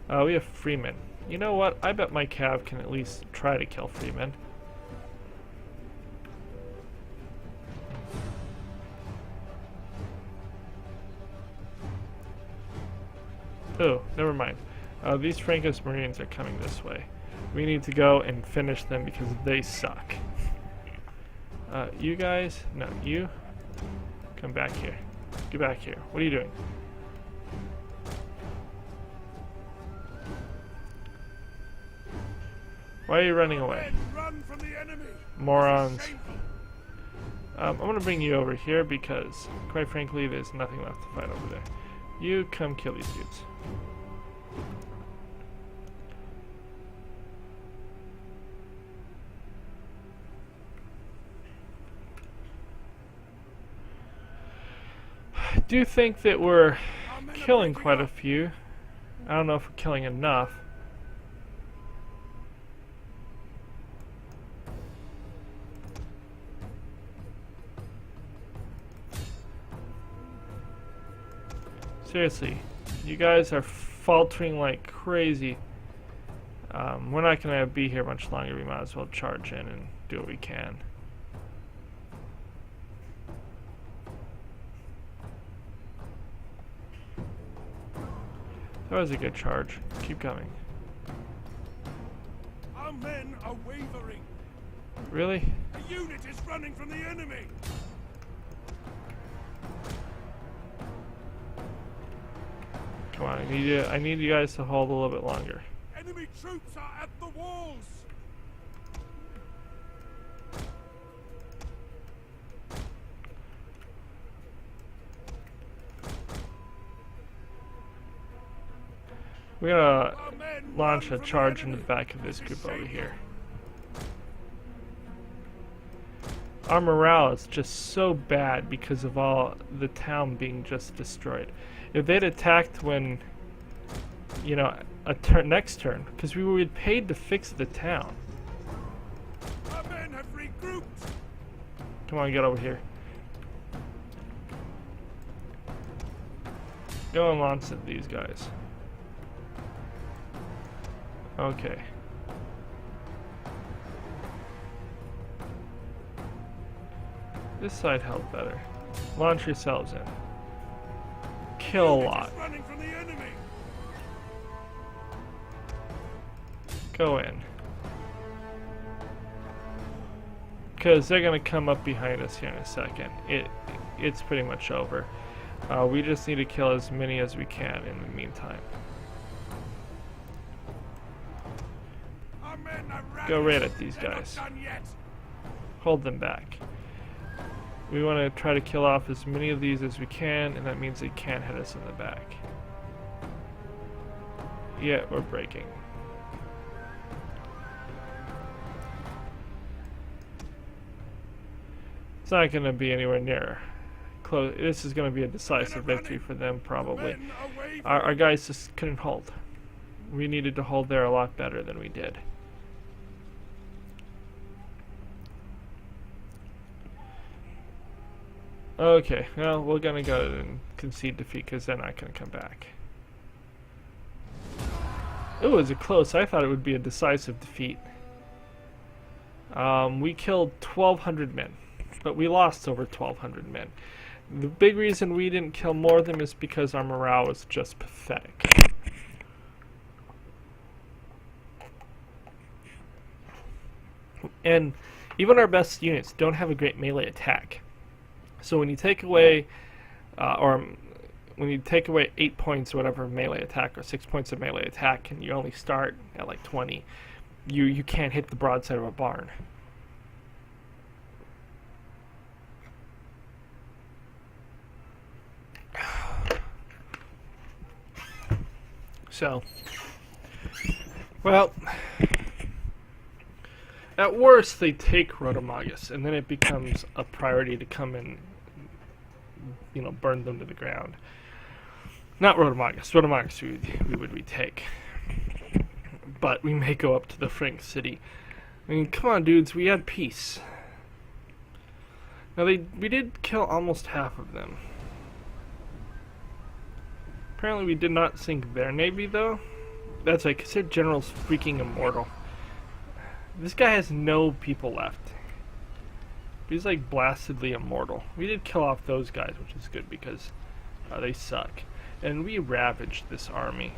We have Freeman. You know what? I bet my cav can at least try to kill Freeman. Oh, never mind. These Frankish Marines are coming this way. We need to go and finish them because they suck. You guys, no, you, come back here. Get back here. What are you doing? Why are you running away? Run from the enemy. Morons. I'm gonna bring you over here because, quite frankly, there's nothing left to fight over there. You come kill these dudes. I do think that we're killing quite a few. I don't know if we're killing enough. Seriously, you guys are faltering like crazy. We're not going to be here much longer. We might as well charge in and do what we can. That was a good charge. Keep coming. Our men are wavering. Really? A unit is running from the enemy. Come on, I need you guys to hold a little bit longer. Enemy troops are at the walls. We're gonna launch a charge into the back of this group over here. Our morale is just so bad because of all the town being just destroyed. If they'd attacked when, you know, next turn, because we were paid to fix the town. Our men have regrouped. Come on, get over here. Go and launch at these guys. Okay. This side held better. Launch yourselves in. Kill a lot. Just running from the enemy. Go in. Because they're going to come up behind us here in a second. It's pretty much over. We just need to kill as many as we can in the meantime. Our men are Go ravaged. right at these They're not guys. done yet. Hold them back. We want to try to kill off as many of these as we can, and that means they can't hit us in the back. Yeah, we're breaking. It's not going to be anywhere near close. This is going to be a decisive victory for them, probably. Men away from Our guys just couldn't hold. We needed to hold there a lot better than we did. Okay, well, we're gonna go and concede defeat because they're not gonna come back. It was a close. I thought it would be a decisive defeat. We killed 1,200 men, but we lost over 1,200 men. The big reason we didn't kill more of them is because our morale was just pathetic. And even our best units don't have a great melee attack. So when you take away, when you take away 8 points or whatever of melee attack, or 6 points of melee attack, and you only start at like 20, you can't hit the broadside of a barn. So, well, at worst they take Rotomagus, and then it becomes a priority to come and, you know, burn them to the ground. Not Rotomagus. Rotomagus we would retake. But we may go up to the Frank City. I mean, come on, dudes, we had peace. Now, we did kill almost half of them. Apparently we did not sink their navy, though. That's like, because their general's freaking immortal. This guy has no people left. He's like blastedly immortal. We did kill off those guys, which is good because they suck. And we ravaged this army.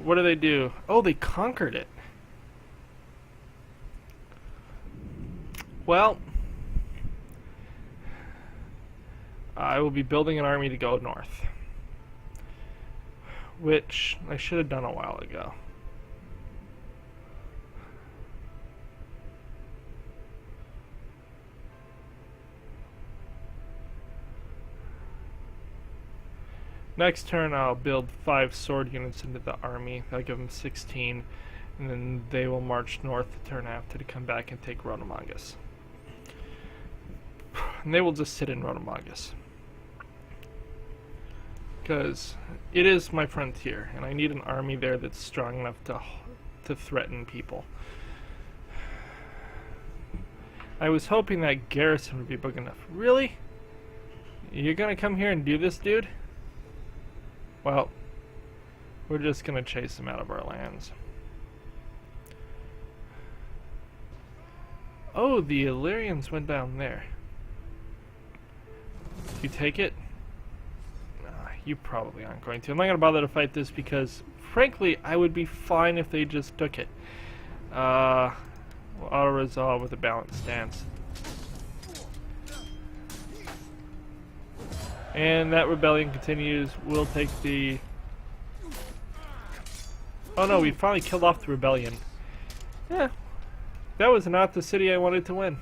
What do they do? Oh, they conquered it. Well, I will be building an army to go north, which I should have done a while ago. Next turn I'll build 5 sword units into the army. That'll give them 16, and then they will march north the turn after to come back and take Rotomagus. And they will just sit in Rotomagus, because it is my frontier, and I need an army there that's strong enough to threaten people. I was hoping that garrison would be big enough. Really? You're gonna come here and do this, dude? Well, we're just gonna chase them out of our lands. Oh, the Illyrians went down there. You take it? You probably aren't going to. I'm not gonna bother to fight this because, frankly, I would be fine if they just took it. We'll auto-resolve with a balanced stance. And that rebellion continues. We'll take the... Oh no, we finally killed off the rebellion. Yeah, that was not the city I wanted to win.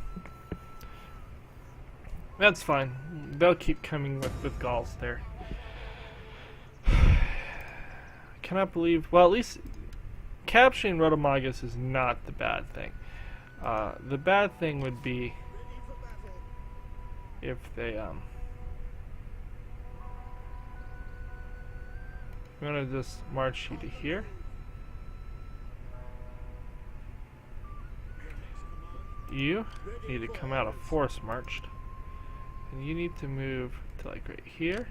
That's fine. They'll keep coming with Gauls there. Cannot believe... Well, at least capturing Rotomagus is not the bad thing. The bad thing would be if they... I'm gonna just march you to here. You need to come out of force marched. And you need to move to like right here.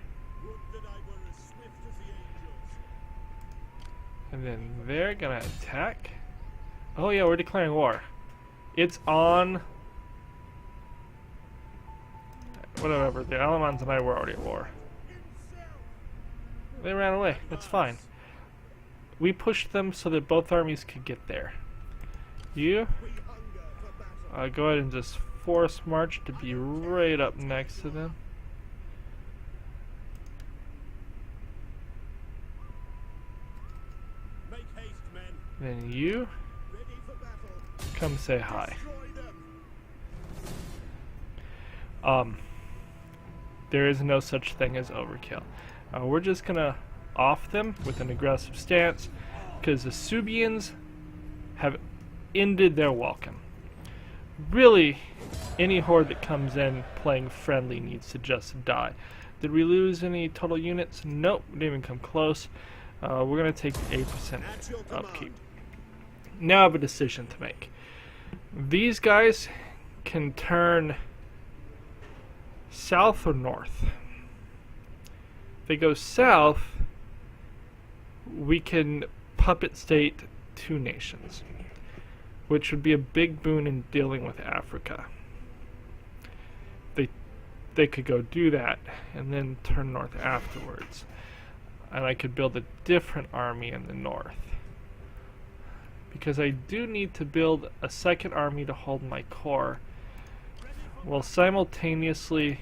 And then they're gonna attack. Oh yeah, we're declaring war. It's on. Whatever, the Alamans and I were already at war. They ran away, that's fine. We pushed them so that both armies could get there. You go ahead and just force march to be right up next to them. Make haste, men. Then you Ready for battle. come say hi. Destroy them. There is no such thing as overkill. We're just gonna off them with an aggressive stance because the Subians have ended their welcome. Really, any horde that comes in playing friendly needs to just die. Did we lose any total units? Nope, didn't even come close. We're gonna take 8% upkeep. Now I have a decision to make. These guys can turn south or north. If they go south, we can puppet state 2 nations, which would be a big boon in dealing with Africa. They could go do that and then turn north afterwards, and I could build a different army in the north, because I do need to build a second army to hold my core, while simultaneously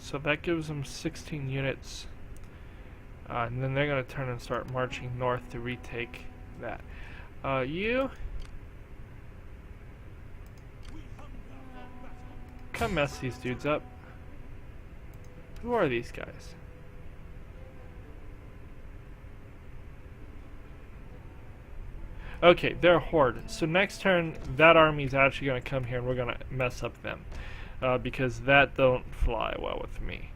so that gives them 16 units, and then they're going to turn and start marching north to retake that. You come mess these dudes up. Who are these guys? Okay, they're a horde. So next turn, that army's actually going to come here and we're going to mess up them. Because that don't fly well with me.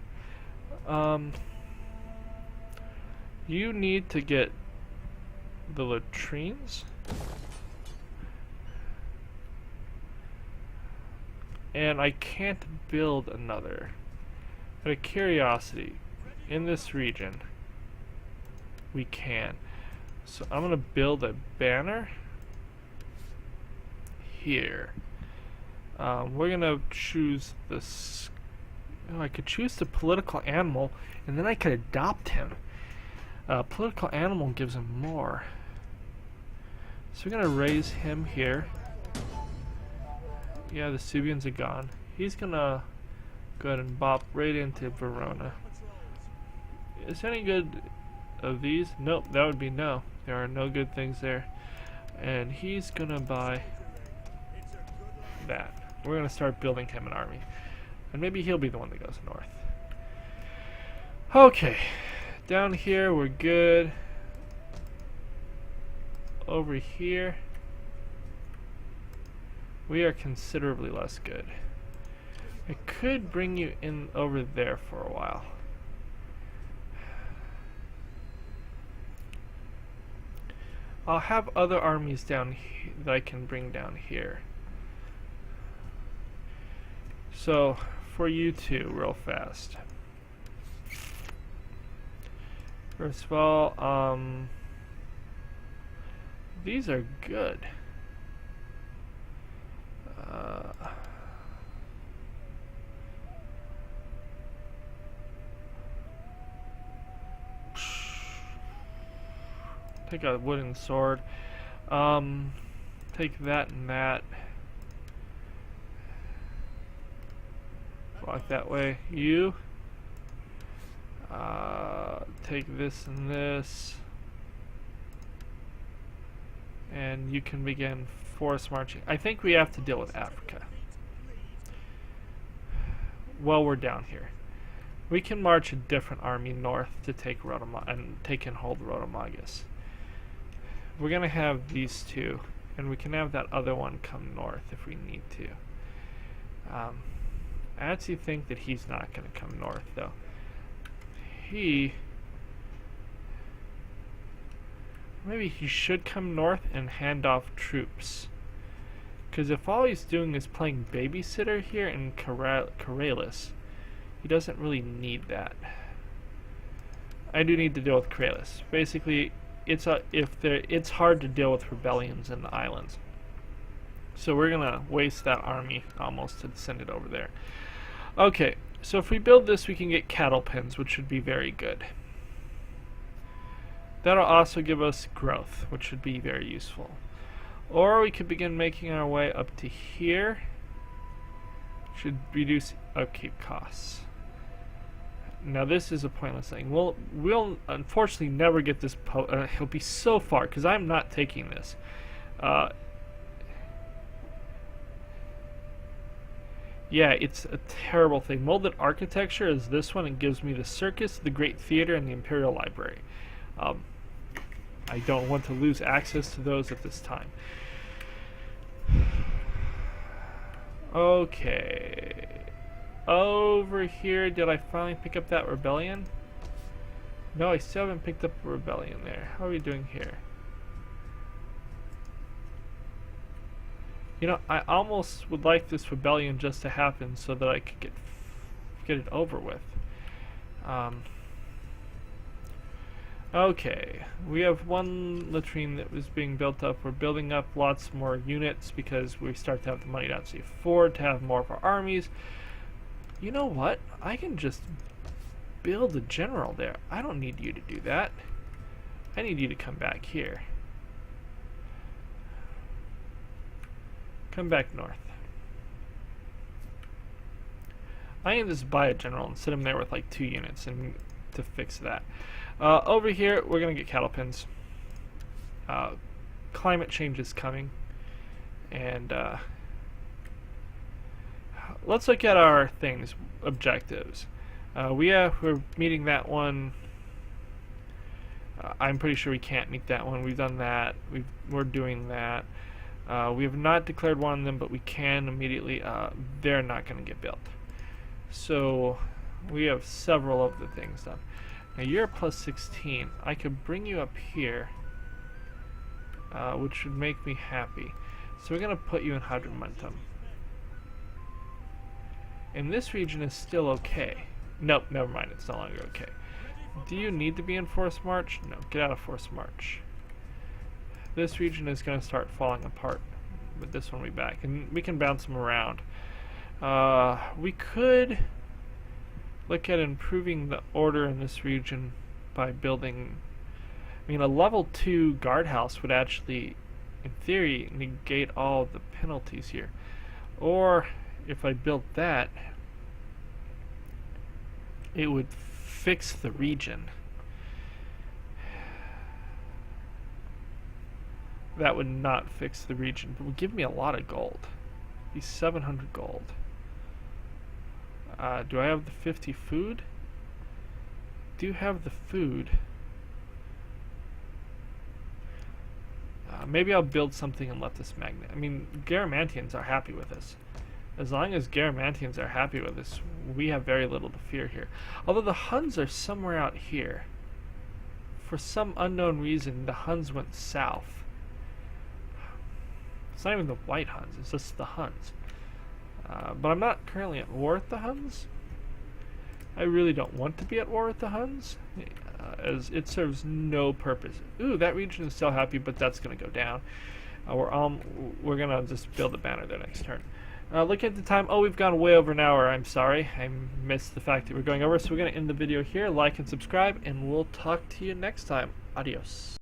You need to get the latrines. And I can't build another. Out of curiosity, in this region, we can. So I'm going to build a banner here. We're going to choose this. Oh, I could choose the political animal, and then I could adopt him. Political animal gives him more. So we're going to raise him here. Yeah, the Subians are gone. He's going to go ahead and bop right into Verona. Is there any good of these? Nope, that would be no. There are no good things there. And he's going to buy that. We're going to start building him an army. And maybe he'll be the one that goes north. Okay. Down here, we're good. Over here, we are considerably less good. I could bring you in over there for a while. I'll have other armies down here that I can bring down here. So, for you two, real fast. First of all, these are good. Take a wooden sword. Take that and that. Walk that way. You take this and this, and you can begin force marching. I think we have to deal with Africa while we're down here. We can march a different army north to take and take and hold Rotomagus. We're gonna have these two, and we can have that other one come north if we need to. I actually think that he's not gonna come north though. Maybe he should come north and hand off troops. Because if all he's doing is playing babysitter here in Caralis, He doesn't really need that. I do need to deal with Kralis. Basically, it's hard to deal with rebellions in the islands. So we're gonna waste that army almost to send it over there. Okay, so if we build this, we can get cattle pens, which should be very good. That'll also give us growth, which should be very useful. Or we could begin making our way up to here. Should reduce upkeep costs. Now this is a pointless thing. We'll unfortunately never get this. He'll be so far because I'm not taking this. Yeah, it's a terrible thing. Molded architecture is this one. It gives me the circus, the Great Theater, and the Imperial Library. I don't want to lose access to those at this time. Okay. Over here, did I finally pick up that rebellion? No, I still haven't picked up a rebellion there. How are we doing here? You know, I almost would like this rebellion just to happen so that I could get it over with. Okay, we have one latrine that was being built up. We're building up lots more units because we start to have the money to actually afford to have more of our armies. You know what? I can just build a general there. I don't need you to do that. I need you to come back here. Come back north. I can just buy a general and sit him there with like 2 units and to fix that. Over here, we're gonna get cattle pens. Climate change is coming, and let's look at our things, objectives. We're meeting that one. I'm pretty sure we can't meet that one. We've done that. We're doing that. We have not declared one of them, but we can immediately. They're not going to get built. So we have several of the things done. Now you're plus 16. I could bring you up here, which would make me happy. So we're going to put you in Hadrumentum. And this region is still okay. Nope, never mind. It's no longer okay. Do you need to be in Forced March? No, get out of Forced March. This region is going to start falling apart, but this one will be back. And we can bounce them around. We could look at improving the order in this region by building... I mean, a level 2 guardhouse would actually, in theory, negate all the penalties here. Or, if I built that, it would fix the region. That would not fix the region, but would give me a lot of gold. Be 700 gold. Do I have the 50 food? Do have the food. Maybe I'll build something and let this magnet. I mean, Garamantians are happy with this. As long as Garamantians are happy with this, we have very little to fear here. Although the Huns are somewhere out here. For some unknown reason, the Huns went south. It's not even the White Huns, it's just the Huns. But I'm not currently at war with the Huns. I really don't want to be at war with the Huns, as it serves no purpose. Ooh, that region is still happy, but that's going to go down. We're going to just build a banner there next turn. Look at the time. Oh, we've gone way over an hour. I'm sorry. I missed the fact that we're going over. So we're going to end the video here. Like and subscribe, and we'll talk to you next time. Adios.